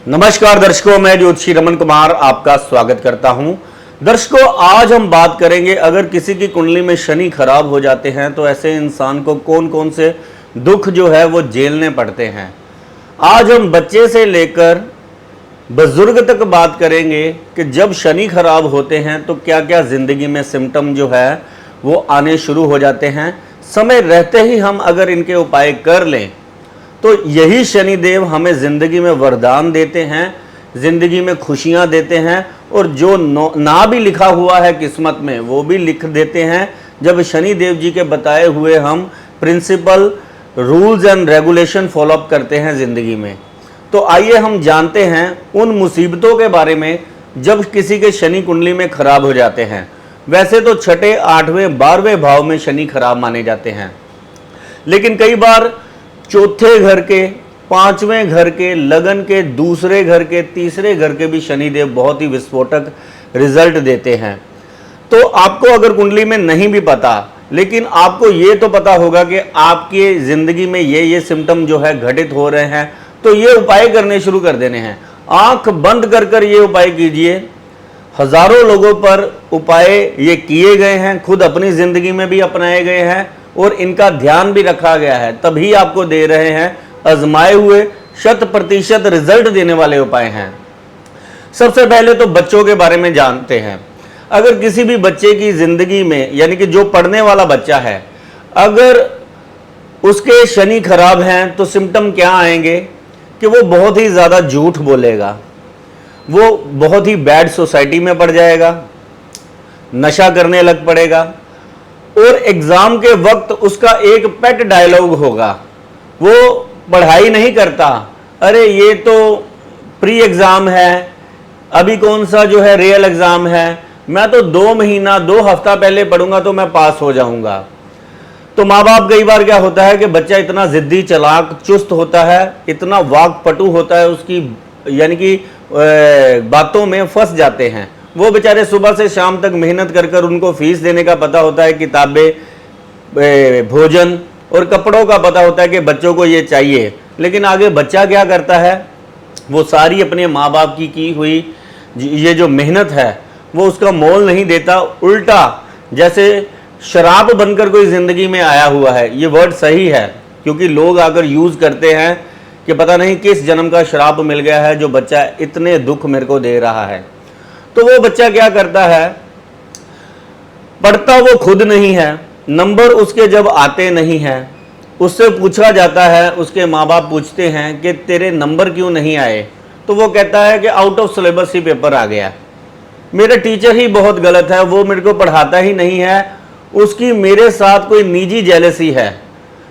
नमस्कार दर्शकों, मैं ज्योतिषी रमन कुमार आपका स्वागत करता हूं। दर्शकों, आज हम बात करेंगे अगर किसी की कुंडली में शनि खराब हो जाते हैं तो ऐसे इंसान को कौन कौन से दुख जो है वो झेलने पड़ते हैं। आज हम बच्चे से लेकर बुजुर्ग तक बात करेंगे कि जब शनि खराब होते हैं तो क्या क्या जिंदगी में सिम्टम जो है वो आने शुरू हो जाते हैं। समय रहते ही हम अगर इनके उपाय कर लें तो यही शनिदेव हमें ज़िंदगी में वरदान देते हैं, ज़िंदगी में खुशियां देते हैं, और जो ना भी लिखा हुआ है किस्मत में वो भी लिख देते हैं जब शनिदेव जी के बताए हुए हम principle, rules and regulation follow up करते हैं ज़िंदगी में। तो आइए हम जानते हैं उन मुसीबतों के बारे में जब किसी के शनि कुंडली में खराब हो जाते हैं। वैसे तो छठे, 8वें, 12वें भाव में शनि खराब माने जाते हैं, लेकिन कई बार चौथे घर के, 5वें घर के, लगन के, दूसरे घर के, तीसरे घर के भी शनिदेव बहुत ही विस्फोटक रिजल्ट देते हैं। तो आपको अगर कुंडली में नहीं भी पता, लेकिन आपको ये तो पता होगा कि आपकी ज़िंदगी में ये सिम्टम जो है घटित हो रहे हैं, तो ये उपाय करने शुरू कर देने हैं। आंख बंद कर कर ये उपाय कीजिए। हजारों लोगों पर उपाय ये किए गए हैं, खुद अपनी ज़िंदगी में भी अपनाए गए हैं और इनका ध्यान भी रखा गया है, तभी आपको दे रहे हैं। आजमाए हुए 100% रिजल्ट देने वाले उपाय हैं। सबसे पहले तो बच्चों के बारे में जानते हैं। अगर किसी भी बच्चे की जिंदगी में, यानी कि जो पढ़ने वाला बच्चा है, अगर उसके शनि खराब हैं तो सिम्टम क्या आएंगे कि वो बहुत ही ज़्यादा झूठ बोलेगा, वो बहुत ही बैड सोसाइटी में पड़ जाएगा, नशा करने लग पड़ेगा, और एग्जाम के वक्त उसका एक पेट डायलॉग होगा, वो पढ़ाई नहीं करता, अरे ये तो प्री एग्जाम है, अभी कौन सा जो है रियल एग्जाम है, मैं तो 2 महीना 2 हफ्ता पहले पढ़ूंगा तो मैं पास हो जाऊंगा। तो माँ बाप, कई बार क्या होता है कि बच्चा इतना जिद्दी, चालाक, चुस्त होता है, इतना वाकपटु होता है, उसकी यानी कि बातों में फंस जाते हैं। वो बेचारे सुबह से शाम तक मेहनत कर कर उनको फीस देने का पता होता है, किताबें, भोजन और कपड़ों का पता होता है कि बच्चों को ये चाहिए, लेकिन आगे बच्चा क्या करता है, वो सारी अपने माँ बाप की हुई ये जो मेहनत है वो उसका मोल नहीं देता। उल्टा जैसे शराब बनकर कोई ज़िंदगी में आया हुआ है। ये वर्ड सही है क्योंकि लोग अगर यूज़ करते हैं कि पता नहीं किस जन्म का शराब मिल गया है जो बच्चा इतने दुख मेरे को दे रहा है। तो वो बच्चा क्या करता है, पढ़ता वो खुद नहीं है, नंबर उसके जब आते नहीं हैं, उससे पूछा जाता है, उसके माँ बाप पूछते हैं कि तेरे नंबर क्यों नहीं आए, तो वो कहता है कि आउट ऑफ सिलेबस ही पेपर आ गया, मेरा टीचर ही बहुत गलत है, वो मेरे को पढ़ाता ही नहीं है, उसकी मेरे साथ कोई निजी जेलसी है।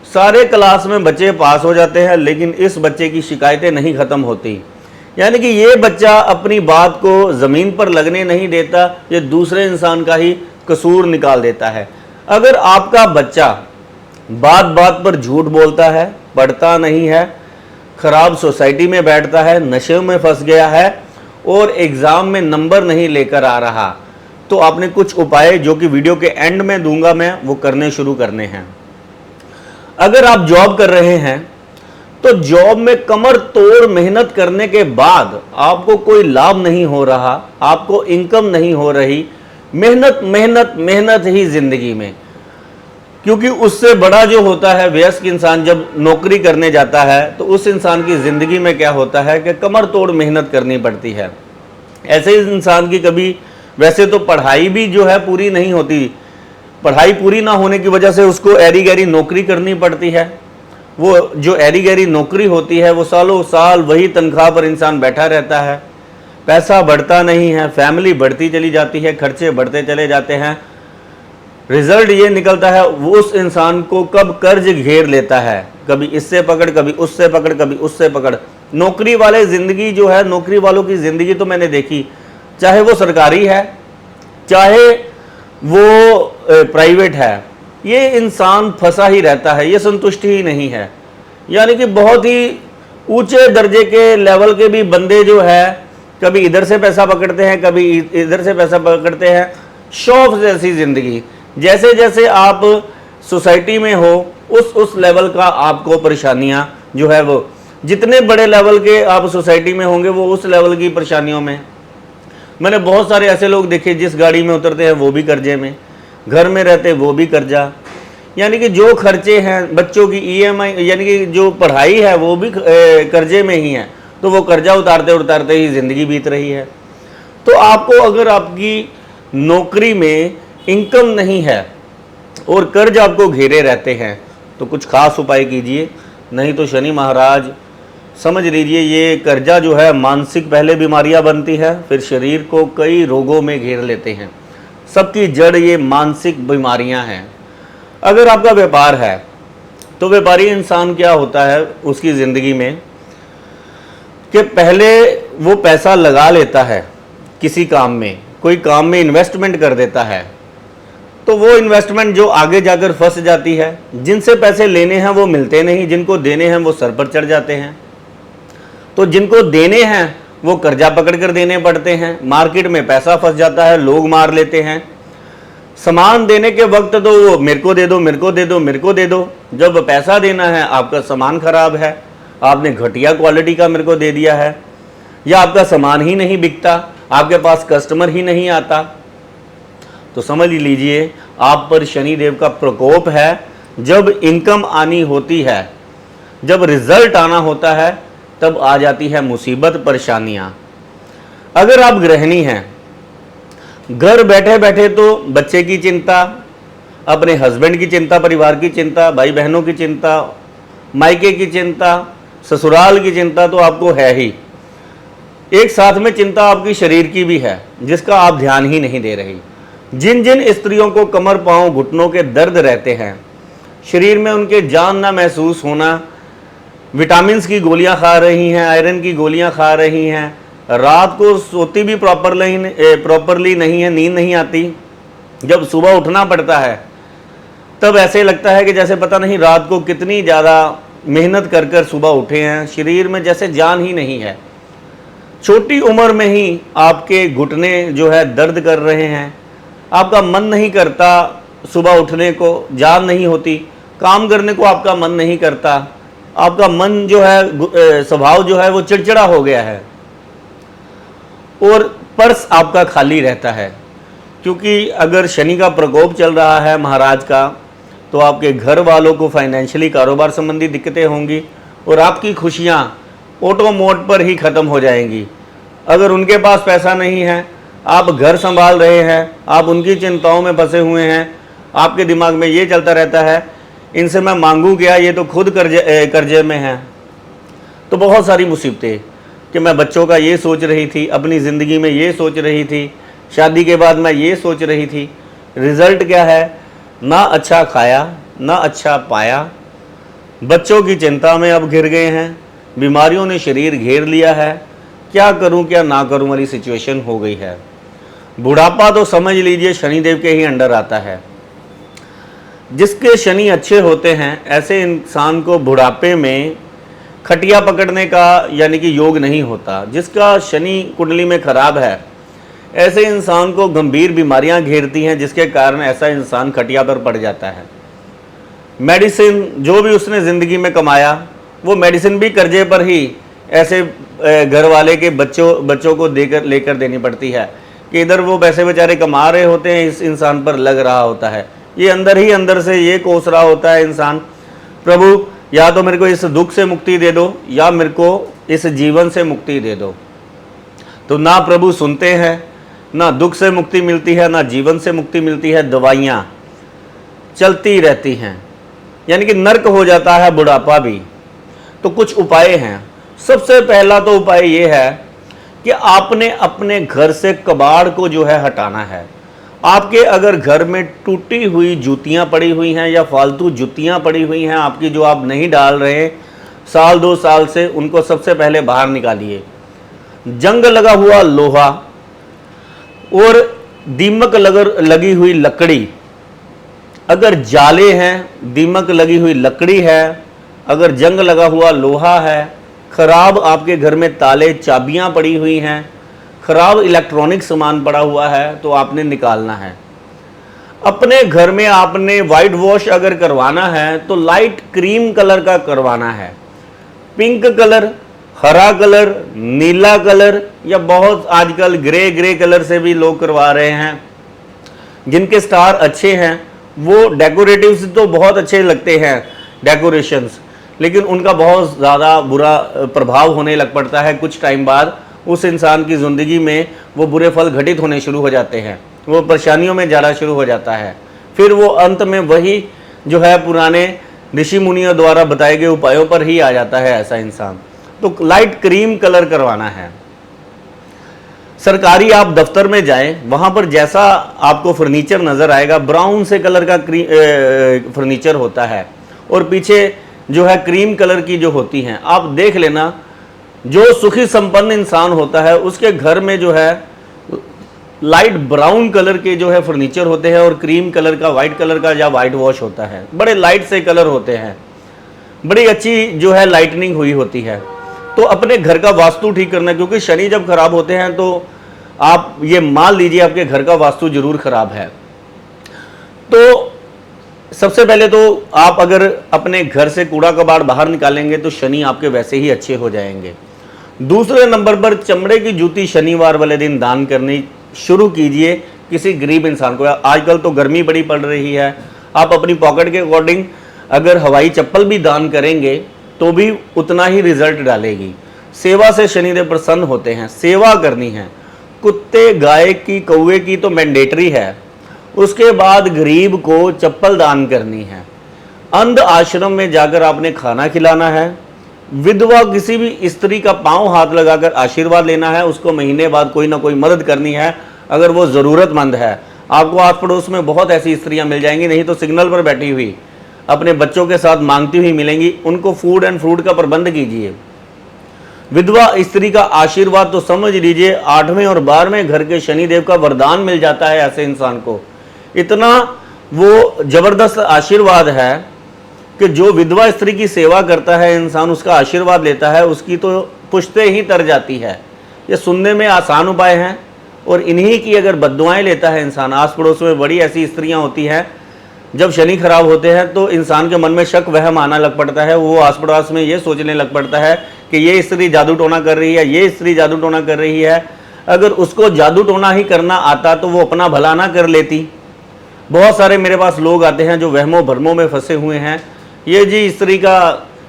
सारे क्लास में बच्चे पास हो जाते हैं लेकिन इस बच्चे की शिकायतें नहीं ख़त्म होती। यानी कि ये बच्चा अपनी बात को ज़मीन पर लगने नहीं देता, ये दूसरे इंसान का ही कसूर निकाल देता है। अगर आपका बच्चा बात बात पर झूठ बोलता है, पढ़ता नहीं है, खराब सोसाइटी में बैठता है, नशे में फंस गया है और एग्ज़ाम में नंबर नहीं लेकर आ रहा, तो आपने कुछ उपाय जो कि वीडियो के एंड में दूंगा मैं, वो करने शुरू करने हैं। अगर आप जॉब कर रहे हैं तो जॉब में कमर तोड़ मेहनत करने के बाद आपको कोई लाभ नहीं हो रहा, आपको इनकम नहीं हो रही, मेहनत मेहनत मेहनत ही जिंदगी में, क्योंकि उससे बड़ा जो होता है वयस्क इंसान जब नौकरी करने जाता है तो उस इंसान की ज़िंदगी में क्या होता है कि कमर तोड़ मेहनत करनी पड़ती है। ऐसे इंसान की कभी, वैसे तो पढ़ाई भी जो है पूरी नहीं होती, पढ़ाई पूरी ना होने की वजह से उसको ऐरी गैरी नौकरी करनी पड़ती है। वो जो ऐरी गैरी नौकरी होती है वो सालों साल वही तनख्वाह पर इंसान बैठा रहता है, पैसा बढ़ता नहीं है, फैमिली बढ़ती चली जाती है, खर्चे बढ़ते चले जाते हैं। रिजल्ट ये निकलता है वो उस इंसान को कब कर्ज घेर लेता है, कभी इससे पकड़, कभी उससे पकड़, कभी उससे पकड़। नौकरी वाले ज़िंदगी जो है, नौकरी वालों की ज़िंदगी तो मैंने देखी, चाहे वो सरकारी है चाहे वो प्राइवेट है, ये इंसान फंसा ही रहता है, ये संतुष्टि ही नहीं है। यानी कि बहुत ही ऊंचे दर्जे के लेवल के भी बंदे जो है कभी इधर से पैसा पकड़ते हैं, कभी इधर से पैसा पकड़ते हैं। शौक जैसी ज़िंदगी, जैसे जैसे आप सोसाइटी में हो उस लेवल का आपको परेशानियां जो है वो जितने बड़े लेवल के आप सोसाइटी में होंगे वो उस लेवल की परेशानियों में। मैंने बहुत सारे ऐसे लोग देखे जिस गाड़ी में उतरते हैं वो भी कर्जे में, घर में रहते वो भी कर्जा, यानी कि जो खर्चे हैं बच्चों की ईएमआई, यानी कि जो पढ़ाई है वो भी कर्जे में ही है। तो वो कर्जा उतारते उतारते ही ज़िंदगी बीत रही है। तो आपको अगर आपकी नौकरी में इनकम नहीं है और कर्ज आपको घेरे रहते हैं तो कुछ खास उपाय कीजिए, नहीं तो शनि महाराज समझ लीजिए ये कर्जा जो है मानसिक पहले बीमारियां बनती है, फिर शरीर को कई रोगों में घेर लेते हैं। सबकी जड़ ये मानसिक बीमारियां हैं। अगर आपका व्यापार है तो व्यापारी इंसान क्या होता है उसकी ज़िंदगी में कि पहले वो पैसा लगा लेता है किसी काम में, कोई काम में इन्वेस्टमेंट कर देता है, तो वो इन्वेस्टमेंट जो आगे जाकर फंस जाती है। जिनसे पैसे लेने हैं वो मिलते नहीं, जिनको देने हैं वो सर पर चढ़ जाते हैं। तो जिनको देने हैं वो कर्जा पकड़ कर देने पड़ते हैं, मार्केट में पैसा फंस जाता है, लोग मार लेते हैं। सामान देने के वक्त तो वो मेरे को दे दो, मेरे को दे दो, मेरे को दे दो। जब पैसा देना है आपका सामान खराब है, आपने घटिया क्वालिटी का मेरे को दे दिया है, या आपका सामान ही नहीं बिकता, आपके पास कस्टमर ही नहीं आता, तो समझ लीजिए आप पर शनिदेव का प्रकोप है। जब इनकम आनी होती है, जब रिजल्ट आना होता है, तब आ जाती है मुसीबत, परेशानियां। अगर आप गृहिणी हैं, घर बैठे बैठे तो बच्चे की चिंता, अपने हस्बैंड की चिंता, परिवार की चिंता, भाई बहनों की चिंता, मायके की चिंता, ससुराल की चिंता तो आपको है ही, एक साथ में चिंता आपकी शरीर की भी है जिसका आप ध्यान ही नहीं दे रही। जिन जिन स्त्रियों को कमर पांव घुटनों के दर्द रहते हैं, शरीर में उनके जान ना महसूस होना, विटामिन्स की गोलियां खा रही हैं, आयरन की गोलियां खा रही हैं, रात को सोती भी प्रॉपरली नहीं है, नींद नहीं आती, जब सुबह उठना पड़ता है तब ऐसे लगता है कि जैसे पता नहीं रात को कितनी ज़्यादा मेहनत कर कर सुबह उठे हैं, शरीर में जैसे जान ही नहीं है। छोटी उम्र में ही आपके घुटने जो है दर्द कर रहे हैं, आपका मन नहीं करता सुबह उठने को, जान नहीं होती, काम करने को आपका मन नहीं करता, आपका मन जो है स्वभाव जो है वो चिड़चिड़ा हो गया है, और पर्स आपका खाली रहता है। क्योंकि अगर शनि का प्रकोप चल रहा है महाराज का, तो आपके घर वालों को फाइनेंशियली कारोबार संबंधी दिक्कतें होंगी और आपकी खुशियाँ ऑटो मोड पर ही ख़त्म हो जाएंगी। अगर उनके पास पैसा नहीं है, आप घर संभाल रहे हैं, आप उनकी चिंताओं में फंसे हुए हैं, आपके दिमाग में ये चलता रहता है इनसे मैं मांगूँ क्या, ये तो खुद कर्जे में हैं। तो बहुत सारी मुसीबतें कि मैं बच्चों का ये सोच रही थी, अपनी ज़िंदगी में ये सोच रही थी, शादी के बाद मैं ये सोच रही थी, रिज़ल्ट क्या है, ना अच्छा खाया ना अच्छा पाया, बच्चों की चिंता में अब घिर गए हैं, बीमारियों ने शरीर घेर लिया है, क्या करूं क्या ना करूं वाली सिचुएशन हो गई है। बुढ़ापा तो समझ लीजिए शनिदेव के ही अंडर आता है। जिसके शनि अच्छे होते हैं ऐसे इंसान को बुढ़ापे में खटिया पकड़ने का यानी कि योग नहीं होता। जिसका शनि कुंडली में खराब है ऐसे इंसान को गंभीर बीमारियां घेरती हैं, जिसके कारण ऐसा इंसान खटिया पर पड़ जाता है। मेडिसिन जो भी उसने ज़िंदगी में कमाया वो मेडिसिन भी कर्जे पर ही ऐसे घर वाले के बच्चों को लेकर देनी पड़ती है कि इधर वो पैसे बेचारे कमा रहे होते हैं, इस इंसान पर लग रहा होता है। ये अंदर ही अंदर से ये कोस रहा होता है इंसान, प्रभु या तो मेरे को इस दुख से मुक्ति दे दो या मेरे को इस जीवन से मुक्ति दे दो। तो ना प्रभु सुनते हैं, ना दुख से मुक्ति मिलती है, ना जीवन से मुक्ति मिलती है, दवाइयाँ चलती रहती हैं, यानी कि नर्क हो जाता है बुढ़ापा भी। तो कुछ उपाय हैं। सबसे पहला तो उपाय ये है कि आपने अपने घर से कबाड़ को जो है हटाना है। आपके अगर घर में टूटी हुई जूतियां पड़ी हुई हैं या फालतू जुतियां पड़ी हुई हैं आपकी, जो आप नहीं डाल रहे साल 2 साल से, उनको सबसे पहले बाहर निकालिए। जंग लगा हुआ लोहा और दीमक लगी हुई लकड़ी, अगर जाले हैं, दीमक लगी हुई लकड़ी है, अगर जंग लगा हुआ लोहा है, खराब आपके घर में ताले चाबियां पड़ी हुई हैं, खराब इलेक्ट्रॉनिक सामान पड़ा हुआ है, तो आपने निकालना है। अपने घर में आपने वाइट वॉश अगर करवाना है तो लाइट क्रीम कलर का करवाना है। पिंक कलर, हरा कलर, नीला कलर, या बहुत आजकल ग्रे कलर से भी लोग करवा रहे हैं। जिनके स्टार अच्छे हैं वो डेकोरेटिव्स तो बहुत अच्छे लगते हैं डेकोरेशंस, लेकिन उनका बहुत ज़्यादा बुरा प्रभाव होने लग पड़ता है। कुछ टाइम बाद उस इंसान की ज़िंदगी में वो बुरे फल घटित होने शुरू हो जाते हैं, वो परेशानियों में जाना शुरू हो जाता है। फिर वो अंत में वही जो है पुराने ऋषि मुनियों द्वारा बताए गए उपायों पर ही आ जाता है ऐसा इंसान। तो लाइट क्रीम कलर करवाना है। सरकारी आप दफ्तर में जाएं, वहां पर जैसा आपको फर्नीचर नजर आएगा ब्राउन से कलर का फर्नीचर होता है और पीछे जो है क्रीम कलर की जो होती हैं। आप देख लेना, जो सुखी संपन्न इंसान होता है उसके घर में जो है लाइट ब्राउन कलर के जो है फर्नीचर होते हैं और क्रीम कलर का, वाइट कलर का या वाइट वॉश होता है। बड़े लाइट से कलर होते हैं, बड़ी अच्छी जो है लाइटनिंग हुई होती है। तो अपने घर का वास्तु ठीक करना, क्योंकि शनि जब खराब होते हैं तो आप ये मान लीजिए आपके घर का वास्तु जरूर खराब है। तो सबसे पहले तो आप अगर अपने घर से कूड़ा कबाड़ बाहर निकालेंगे तो शनि आपके वैसे ही अच्छे हो जाएंगे। दूसरे नंबर पर चमड़े की जूती शनिवार वाले दिन दान करनी शुरू कीजिए किसी गरीब इंसान को। आजकल तो गर्मी बड़ी पड़ रही है, आप अपनी पॉकेट के अकॉर्डिंग अगर हवाई चप्पल भी दान करेंगे तो भी उतना ही रिजल्ट डालेगी। सेवा से शनिदेव प्रसन्न होते हैं, सेवा करनी है। कुत्ते, गाय की, कौवे की तो मैंडेटरी है। उसके बाद गरीब को चप्पल दान करनी है। अंध आश्रम में जाकर आपने खाना खिलाना है। विधवा किसी भी स्त्री का पांव हाथ लगाकर आशीर्वाद लेना है। उसको महीने बाद कोई ना कोई मदद करनी है अगर वो ज़रूरतमंद है। आपको आस पड़ोस में बहुत ऐसी स्त्रियां मिल जाएंगी, नहीं तो सिग्नल पर बैठी हुई अपने बच्चों के साथ मांगती हुई मिलेंगी। उनको फूड एंड फ्रूट का प्रबंध कीजिए। विधवा स्त्री का आशीर्वाद तो समझ लीजिए 8वें और 12वें घर के शनिदेव का वरदान मिल जाता है ऐसे इंसान को। इतना वो जबरदस्त आशीर्वाद है कि जो विधवा स्त्री की सेवा करता है इंसान, उसका आशीर्वाद लेता है, उसकी तो पुश्ते ही तर जाती है। ये सुनने में आसान उपाय हैं और इन्हीं की अगर बद्दुआएं लेता है इंसान। आस पड़ोस में बड़ी ऐसी स्त्रियां होती हैं, जब शनि खराब होते हैं तो इंसान के मन में शक वहम आना लग पड़ता है। वो आस पड़ोस में ये सोचने लग पड़ता है कि ये स्त्री जादू टोना कर रही है, ये स्त्री जादू टोना कर रही है। अगर उसको जादू टोना ही करना आता तो वो अपना भला ना कर लेती। बहुत सारे मेरे पास लोग आते हैं जो वहमों भरमों में फंसे हुए हैं। ये जी स्त्री का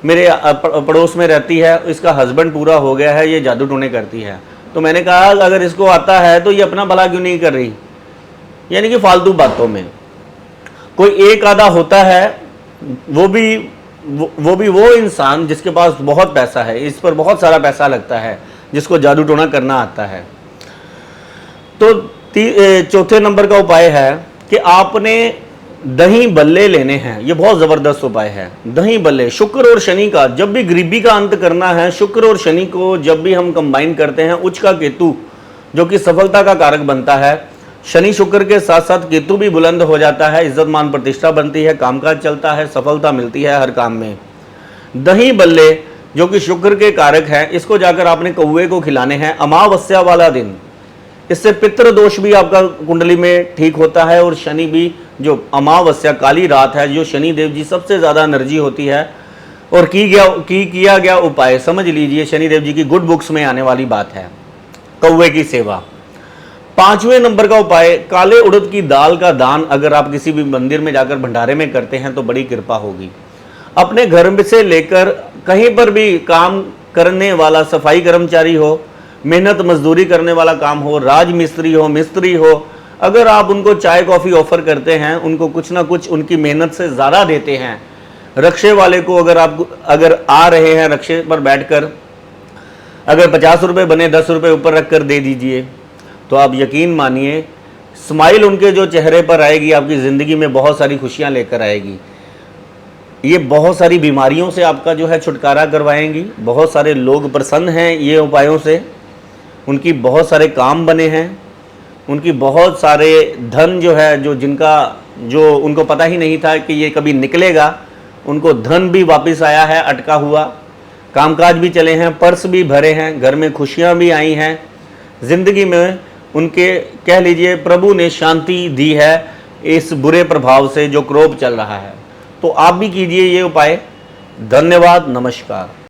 मेरे पड़ोस में रहती है, इसका हस्बैंड पूरा हो गया है, ये जादू टोने करती है। तो मैंने कहा अगर इसको आता है तो ये अपना भला क्यों नहीं कर रही। यानी कि फालतू बातों में कोई एक आधा होता है, वो भी वो इंसान जिसके पास बहुत पैसा है, इस पर बहुत सारा पैसा लगता है, जिसको जादू टोना करना आता है। तो चौथे नंबर का उपाय है कि आपने दही बल्ले लेने हैं। ये बहुत ज़बरदस्त उपाय है। दही बल्ले शुक्र और शनि का, जब भी गरीबी का अंत करना है, शुक्र और शनि को जब भी हम कंबाइन करते हैं, उच्च का केतु जो कि सफलता का कारक बनता है, शनि शुक्र के साथ साथ केतु भी बुलंद हो जाता है, इज्जत मान प्रतिष्ठा बनती है, कामकाज चलता है, सफलता मिलती है हर काम में। दही बल्ले जो कि शुक्र के कारक हैं, इसको जाकर आपने कौवे को खिलाने हैं अमावस्या वाला दिन। इससे पितृ दोष भी आपका कुंडली में ठीक होता है और शनि भी, जो अमावस्या काली रात है, जो शनि देव जी सबसे ज़्यादा एनर्जी होती है। और किया गया उपाय समझ लीजिए, शनि देव जी की गुड बुक्स में आने वाली बात है, कौवे की सेवा। 5वें नंबर का उपाय, काले उड़द की दाल का दान अगर आप किसी भी मंदिर में जाकर भंडारे में करते हैं तो बड़ी कृपा होगी। अपने घर में से लेकर कहीं पर भी काम करने वाला, सफाई कर्मचारी हो, मेहनत मजदूरी करने वाला काम हो, राज मिस्त्री हो, मिस्त्री हो, अगर आप उनको चाय कॉफ़ी ऑफर करते हैं, उनको कुछ ना कुछ उनकी मेहनत से ज़्यादा देते हैं। रक्षे वाले को अगर आ रहे हैं रक्षे पर बैठकर, अगर 50 रुपये बने 10 रुपये ऊपर रख कर दे दीजिए, तो आप यकीन मानिए स्माइल उनके जो चेहरे पर आएगी, आपकी ज़िंदगी में बहुत सारी खुशियाँ लेकर आएगी। ये बहुत सारी बीमारियों से आपका जो है छुटकारा करवाएंगी। बहुत सारे लोग प्रसन्न हैं ये उपायों से, उनकी बहुत सारे काम बने हैं, उनकी बहुत सारे धन जो है, जो उनको पता ही नहीं था कि ये कभी निकलेगा, उनको धन भी वापस आया है अटका हुआ, कामकाज भी चले हैं, पर्स भी भरे हैं, घर में खुशियां भी आई हैं, ज़िंदगी में उनके कह लीजिए प्रभु ने शांति दी है इस बुरे प्रभाव से जो क्रोध चल रहा है। तो आप भी कीजिए ये उपाय। धन्यवाद, नमस्कार।